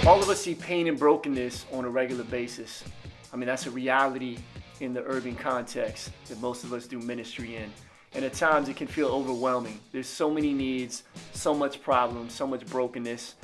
All of us see pain and brokenness on a regular basis. I mean, that's a reality in the urban context that most of us do ministry in. And at times it can feel overwhelming. There's so many needs, so much problems, so much brokenness.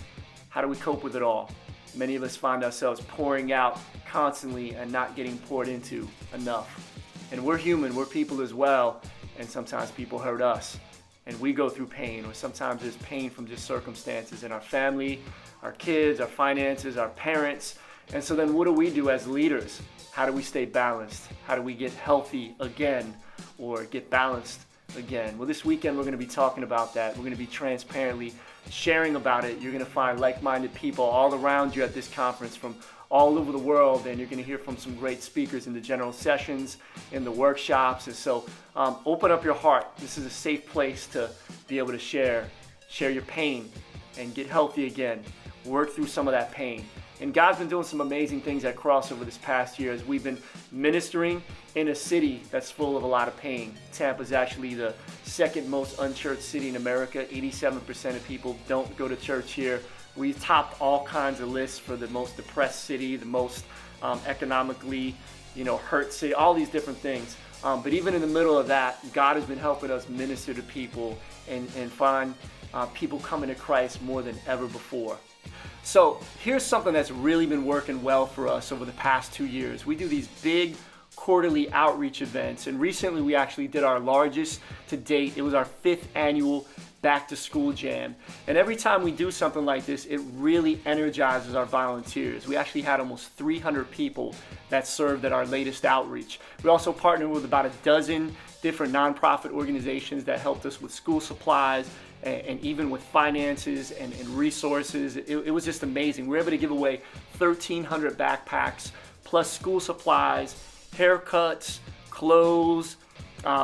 How do we cope with it all? Many of us find ourselves pouring out constantly and not getting poured into enough. And we're human, we're people as well, and sometimes people hurt us. And we go through pain, or sometimes there's pain from just circumstances in our family, our kids, our finances, our parents. And so then what do we do as leaders? How do we stay balanced? How do we get healthy again or get balanced again? Well, this weekend we're going to be talking about that. We're going to be transparently sharing about it. You're going to find like-minded people all around you at this conference from all over the world, and you're going to hear from some great speakers in the general sessions, in the workshops. And so open up your heart. This is a safe place to be able to share your pain and get healthy again, work through some of that pain. And God's been doing some amazing things at Crossover this past year as we've been ministering in a city that's full of a lot of pain. Tampa is actually the second most unchurched city in America. 87% of people don't go to church here. We've topped all kinds of lists for the most depressed city, the most economically, hurt city, all these different things. But even in the middle of that, God has been helping us minister to people and find people coming to Christ more than ever before. So here's something that's really been working well for us over the past 2 years. We do these big quarterly outreach events, and recently we actually did our largest to date. It was our 5th annual Back to School Jam. And every time we do something like this, it really energizes our volunteers. We actually had almost 300 people that served at our latest outreach. We also partnered with about a dozen different nonprofit organizations that helped us with school supplies and even with finances and resources. It was just amazing. We were able to give away 1,300 backpacks, plus school supplies, haircuts, clothes.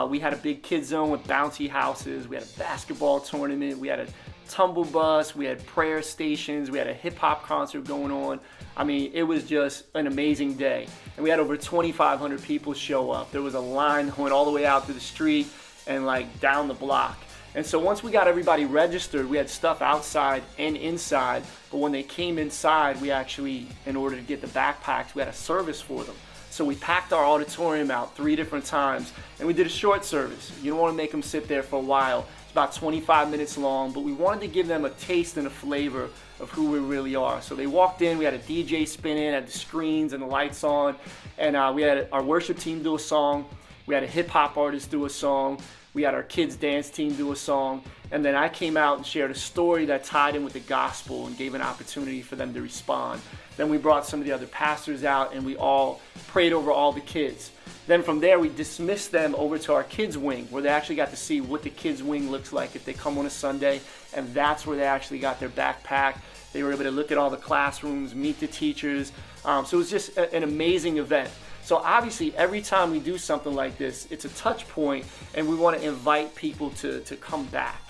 We had a big kid zone with bouncy houses. We had a basketball tournament. We had a tumble bus. We had prayer stations. We had a hip hop concert going on. I mean, it was just an amazing day. And we had over 2,500 people show up. There was a line going all the way out to the street and down the block. And so once we got everybody registered, we had stuff outside and inside. But when they came inside, we actually, in order to get the backpacks, we had a service for them. So we packed our auditorium out 3 different times, and we did a short service. You don't want to make them sit there for a while. It's about 25 minutes long, but we wanted to give them a taste and a flavor of who we really are. So they walked in, we had a DJ spinning, had the screens and the lights on, and we had our worship team do a song. We had a hip-hop artist do a song. We had our kids dance team do a song, and then I came out and shared a story that tied in with the gospel and gave an opportunity for them to respond. Then we brought some of the other pastors out and we all prayed over all the kids. Then from there we dismissed them over to our kids wing, where they actually got to see what the kids wing looks like if they come on a Sunday, and that's where they actually got their backpack. They were able to look at all the classrooms, meet the teachers. So it was just an amazing event. So obviously every time we do something like this, it's a touch point, and we want to invite people to come back.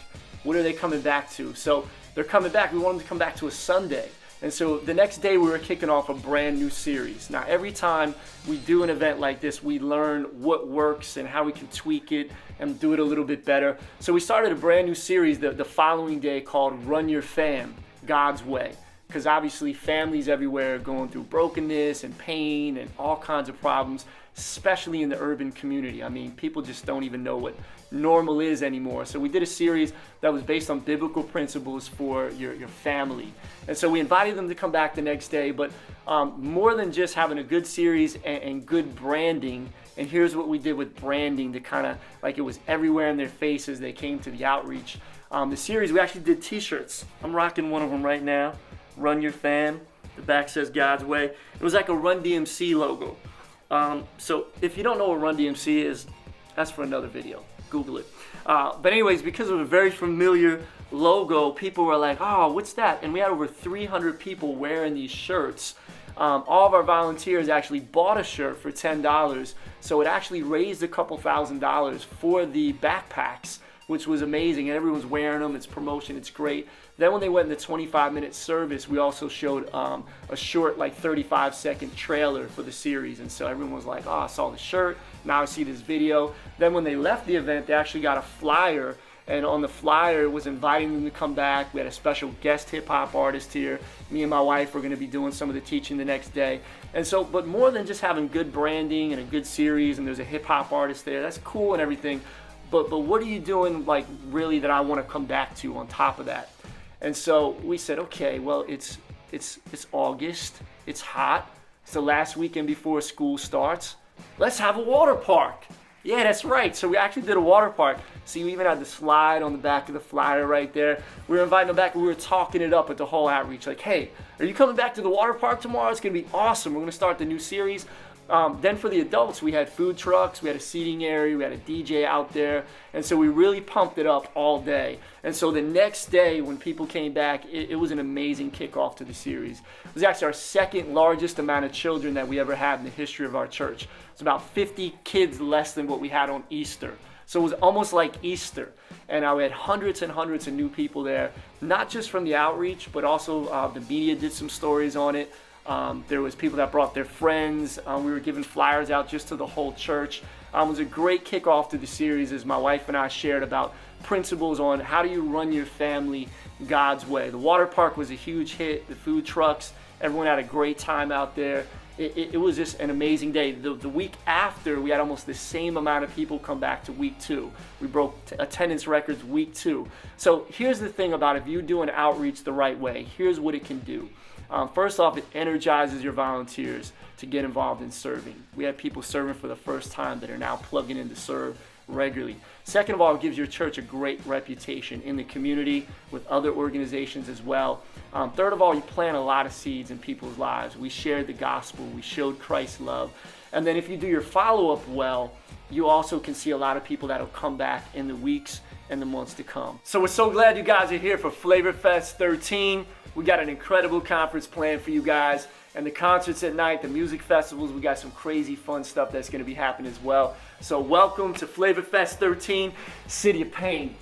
What are they coming back to? So they're coming back. We want them to come back to a Sunday. And so the next day we were kicking off a brand new series. Now every time we do an event like this, we learn what works and how we can tweak it and do it a little bit better. So we started a brand new series the following day called Run Your Fam, God's Way. Because obviously families everywhere are going through brokenness and pain and all kinds of problems, especially in the urban community. I mean, people just don't even know what normal is anymore. So we did a series that was based on biblical principles for your family. And so we invited them to come back the next day, but more than just having a good series and good branding, and here's what we did with branding to kind of it was everywhere in their faces they came to the outreach. The series, we actually did t-shirts. I'm rocking one of them right now. Run Your Fam. The back says God's Way. It was like a Run DMC logo. So if you don't know what Run DMC is, that's for another video. Google it. But anyways, because of a very familiar logo, people were like, oh, what's that? And we had over 300 people wearing these shirts. All of our volunteers actually bought a shirt for $10. So it actually raised a couple $1,000s for the backpacks, which was amazing. And everyone's wearing them. It's promotion. It's great. Then when they went in the 25-minute service, we also showed a short 35-second trailer for the series. And so everyone was like, oh, I saw the shirt. Now I see this video. Then when they left the event, they actually got a flyer And on the flyer, it was inviting them to come back. We had a special guest hip hop artist here. Me and my wife were going to be doing some of the teaching the next day. And so, but more than just having good branding and a good series, and there's a hip hop artist there, that's cool and everything. But what are you doing, like, really that I want to come back to on top of that? And so we said, okay, well, it's August, it's hot, it's the last weekend before school starts. Let's have a water park. Yeah, that's right. So we actually did a water park. So you even had the slide on the back of the flyer right there. We were inviting them back, and we were talking it up at the whole outreach. Like, hey, are you coming back to the water park tomorrow? It's going to be awesome. We're going to start the new series. Then for the adults, we had food trucks, we had a seating area, we had a DJ out there, and so we really pumped it up all day. And so the next day when people came back, it was an amazing kickoff to the series. It was actually our second largest amount of children that we ever had in the history of our church. It's about 50 kids less than what we had on Easter. So it was almost like Easter. And we had hundreds and hundreds of new people there, not just from the outreach, but also the media did some stories on it. There was people that brought their friends. We were giving flyers out just to the whole church. It was a great kickoff to the series as my wife and I shared about principles on how do you run your family God's way. The water park was a huge hit. The food trucks, everyone had a great time out there. It was just an amazing day. The week after, we had almost the same amount of people come back to week 2. We broke attendance records week 2. So here's the thing about if you do an outreach the right way, here's what it can do. First off, it energizes your volunteers to get involved in serving. We had people serving for the first time that are now plugging in to serve regularly. Second of all, it gives your church a great reputation in the community with other organizations as well. Third of all, you plant a lot of seeds in people's lives. We shared the gospel. We showed Christ's love. And then if you do your follow-up well, you also can see a lot of people that will come back in the weeks and the months to come. So we're so glad you guys are here for Flavor Fest 13. We got an incredible conference planned for you guys. And the concerts at night, the music festivals, we got some crazy fun stuff that's going to be happening as well. So welcome to Flavor Fest 13, City of Pain.